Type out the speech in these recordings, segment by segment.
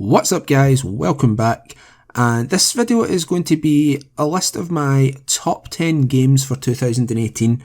What's up guys, welcome back, and this video is going to be a list of my top 10 games for 2018,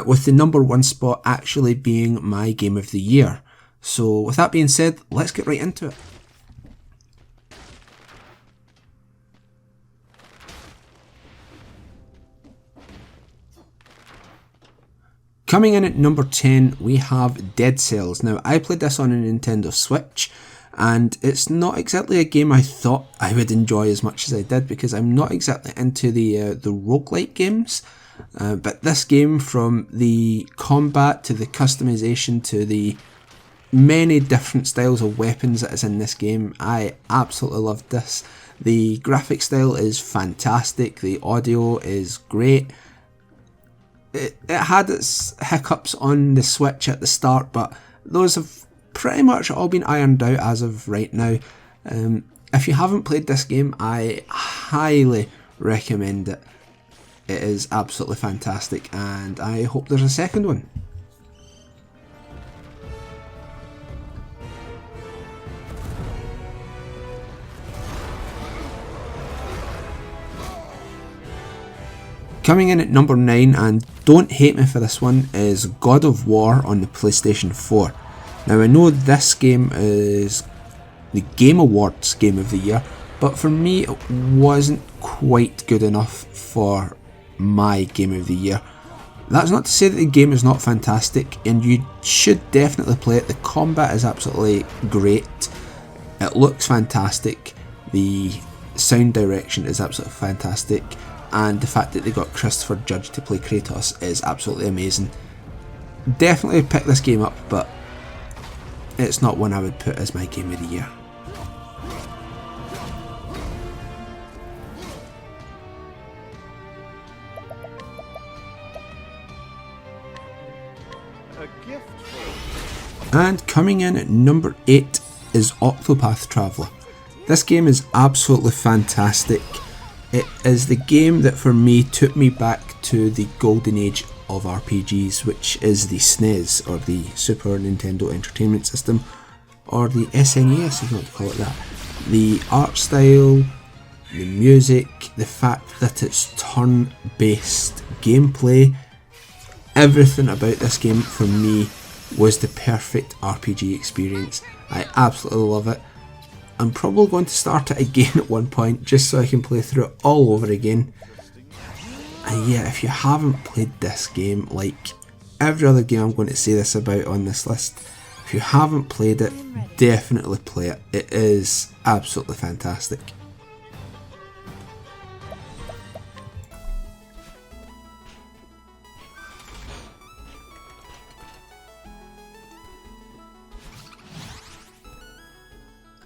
with the number one spot actually being my game of the year. So with that being said, let's get right into it. Coming in at number 10 we have Dead Cells. Now I played this on a Nintendo Switch, and it's not exactly a game I thought I would enjoy as much as I did, because I'm not exactly into the roguelike games. But this game, from the combat to the customization to the many different styles of weapons that is in this game, I absolutely loved this. The graphic style is fantastic, the audio is great. It had its hiccups on the Switch at the start, but those have pretty much all been ironed out as of right now. If you haven't played this game, I highly recommend it. It is absolutely fantastic, and I hope there's a second one. Coming in at number 9, and don't hate me for this one, is God of War on the PlayStation 4. Now I know this game is the Game Awards Game of the Year, but for me it wasn't quite good enough for my Game of the Year. That's not to say that the game is not fantastic, and you should definitely play it. The combat is absolutely great, it looks fantastic, the sound direction is absolutely fantastic, and the fact that they got Christopher Judge to play Kratos is absolutely amazing. Definitely pick this game up, but it's not one I would put as my game of the year. And coming in at number 8 is Octopath Traveler. This game is absolutely fantastic. It is the game that for me took me back to the golden age of RPGs, which is the SNES, or the Super Nintendo Entertainment System, or the SNES if you want to call it that. The art style, the music, the fact that it's turn-based gameplay, everything about this game for me was the perfect RPG experience. I absolutely love it. I'm probably going to start it again at one point, just so I can play through it all over again. And yeah, if you haven't played this game, like every other game I'm going to say this about on this list, if you haven't played it, definitely play it. It is absolutely fantastic.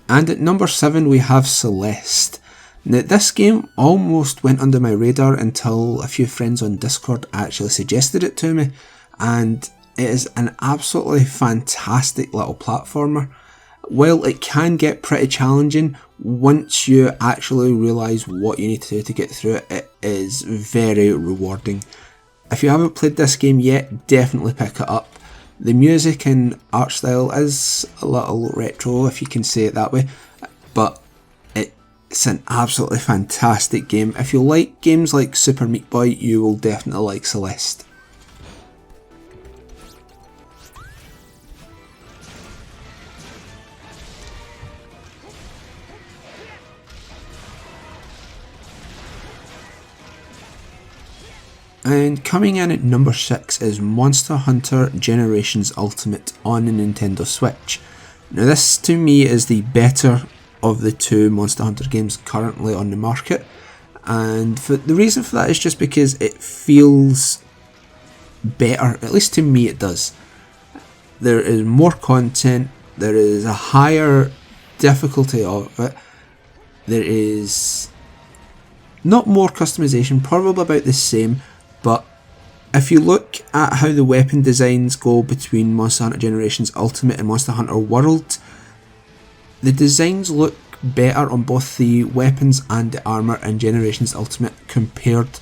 And at number 7 we have Celeste. Now this game almost went under my radar until a few friends on Discord actually suggested it to me, and it is an absolutely fantastic little platformer. While it can get pretty challenging, once you actually realise what you need to do to get through it, it is very rewarding. If you haven't played this game yet, definitely pick it up. The music and art style is a little retro, if you can say it that way, but it's an absolutely fantastic game. If you like games like Super Meat Boy, you will definitely like Celeste. And coming in at number 6 is Monster Hunter Generations Ultimate on the Nintendo Switch. Now this to me is the better of the two Monster Hunter games currently on the market, and the reason for that is just because it feels better, at least to me it does. There is more content, there is a higher difficulty of it, there is not more customization, probably about the same, but if you look at how the weapon designs go between Monster Hunter Generations Ultimate and Monster Hunter World, the designs look better on both the weapons and the armour in Generations Ultimate compared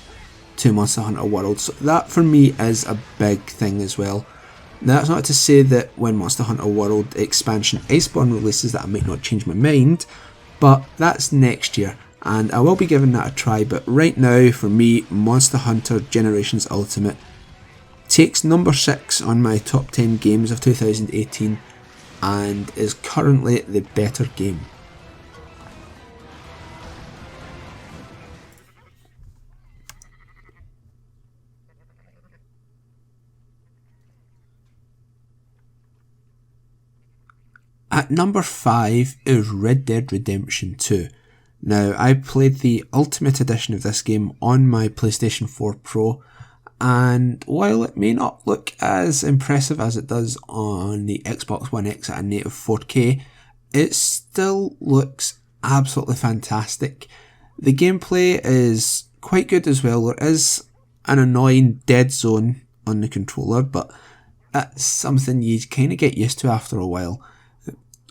to Monster Hunter World, so that for me is a big thing as well. Now that's not to say that when Monster Hunter World expansion Iceborne releases that I might not change my mind, but that's next year and I will be giving that a try. But right now for me, Monster Hunter Generations Ultimate takes number 6 on my top 10 games of 2018 and is currently the better game. At number 5 is Red Dead Redemption 2. Now, I played the Ultimate Edition of this game on my PlayStation 4 Pro, and while it may not look as impressive as it does on the Xbox One X at a native 4K, it still looks absolutely fantastic. The gameplay is quite good as well. There is an annoying dead zone on the controller, but that's something you kind of get used to after a while.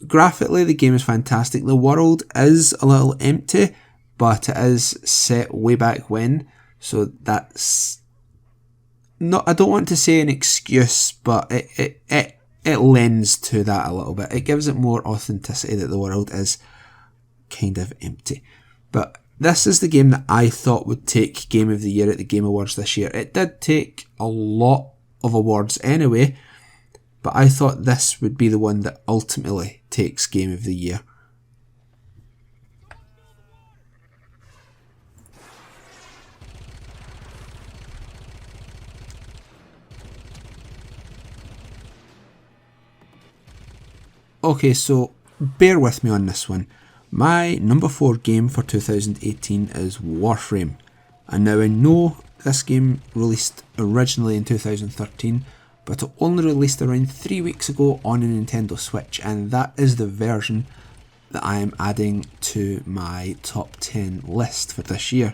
Graphically, the game is fantastic. The world is a little empty, but it is set way back when, so that's not, I don't want to say an excuse, but it lends to that a little bit. It gives it more authenticity that the world is kind of empty. But this is the game that I thought would take Game of the Year at the Game Awards this year. It did take a lot of awards anyway, but I thought this would be the one that ultimately takes Game of the Year. Okay, so bear with me on this one. My number 4 game for 2018 is Warframe. And now I know this game released originally in 2013, but it only released around 3 weeks ago on a Nintendo Switch, and that is the version that I am adding to my top 10 list for this year.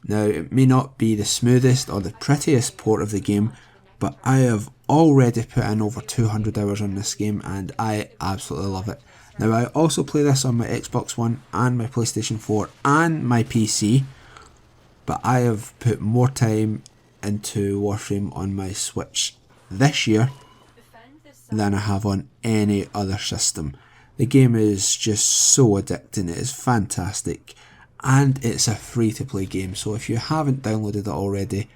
Now, it may not be the smoothest or the prettiest port of the game, but I have already put in over 200 hours on this game and I absolutely love it. Now, I also play this on my Xbox One and my PlayStation 4 and my PC, but I have put more time into Warframe on my Switch this year than I have on any other system. The game is just so addicting, it is fantastic, and it's a free to play game, so if you haven't downloaded it already,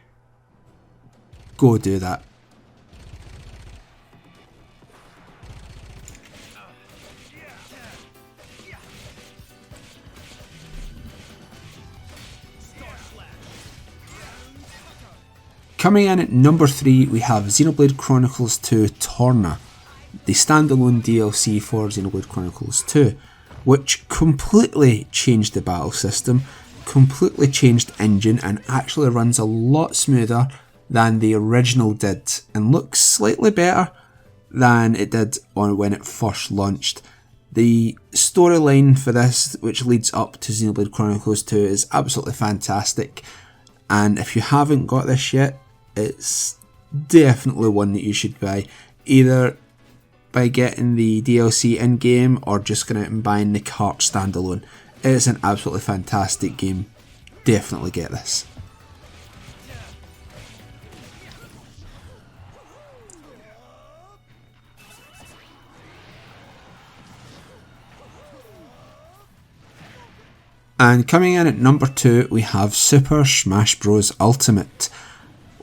go do that. Coming in at number 3, we have Xenoblade Chronicles 2 Torna, the standalone DLC for Xenoblade Chronicles 2, which completely changed the battle system, completely changed engine, and actually runs a lot smoother than the original did, and looks slightly better than it did on when it first launched. The storyline for this, which leads up to Xenoblade Chronicles 2, is absolutely fantastic, and if you haven't got this yet, it's definitely one that you should buy, either by getting the DLC in-game or just going out and buying the cart standalone. It's an absolutely fantastic game, definitely get this. And coming in at number 2, we have Super Smash Bros. Ultimate,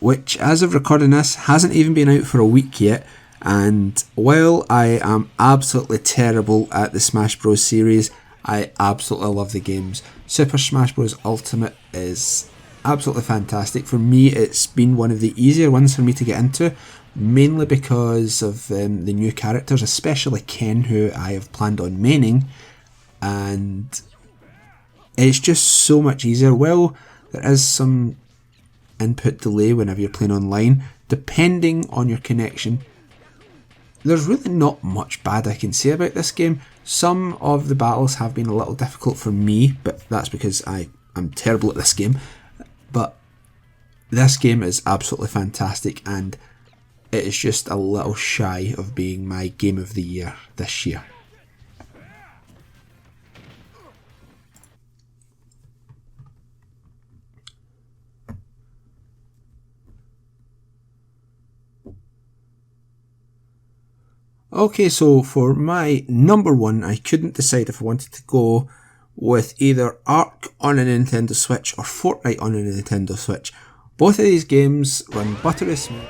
which as of recording this hasn't even been out for a week yet, and while I am absolutely terrible at the Smash Bros series, I absolutely love the games. Super Smash Bros Ultimate is absolutely fantastic. For me, it's been one of the easier ones for me to get into, mainly because of the new characters, especially Ken, who I have planned on maining, and it's just so much easier. Well, there is some input delay whenever you're playing online, depending on your connection. There's really not much bad I can say about this game. Some of the battles have been a little difficult for me, but that's because I'm terrible at this game. But this game is absolutely fantastic, and it is just a little shy of being my Game of the Year this year. Okay, so for my number one, I couldn't decide if I wanted to go with either Ark on a Nintendo Switch or Fortnite on a Nintendo Switch. Both of these games run buttery smooth.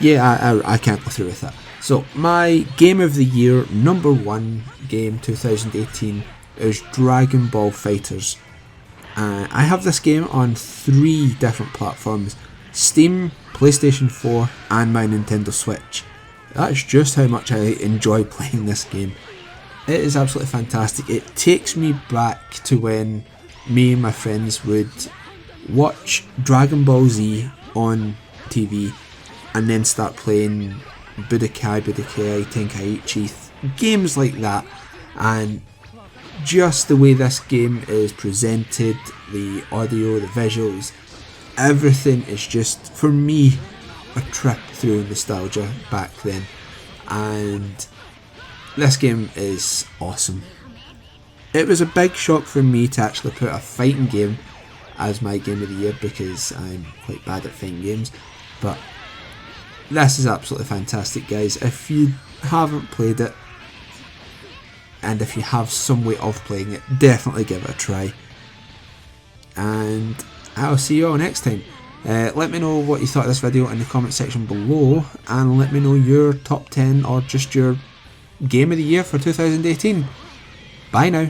Yeah, I can't go through with that. So my Game of the Year number one game 2018 is Dragon Ball FighterZ. I have this game on 3 different platforms: Steam, PlayStation 4 and my Nintendo Switch. That's just how much I enjoy playing this game. It is absolutely fantastic. It takes me back to when me and my friends would watch Dragon Ball Z on TV and then start playing Budokai Tenkaichi, games like that, and just the way this game is presented, the audio, the visuals, everything is just, for me, a trip through nostalgia back then. And this game is awesome. It was a big shock for me to actually put a fighting game as my game of the year because I'm quite bad at fighting games, but this is absolutely fantastic, guys. If you haven't played it, and if you have some way of playing it, definitely give it a try. And I'll see you all next time. Let me know what you thought of this video in the comment section below, and let me know your top 10 or just your game of the year for 2018. Bye now.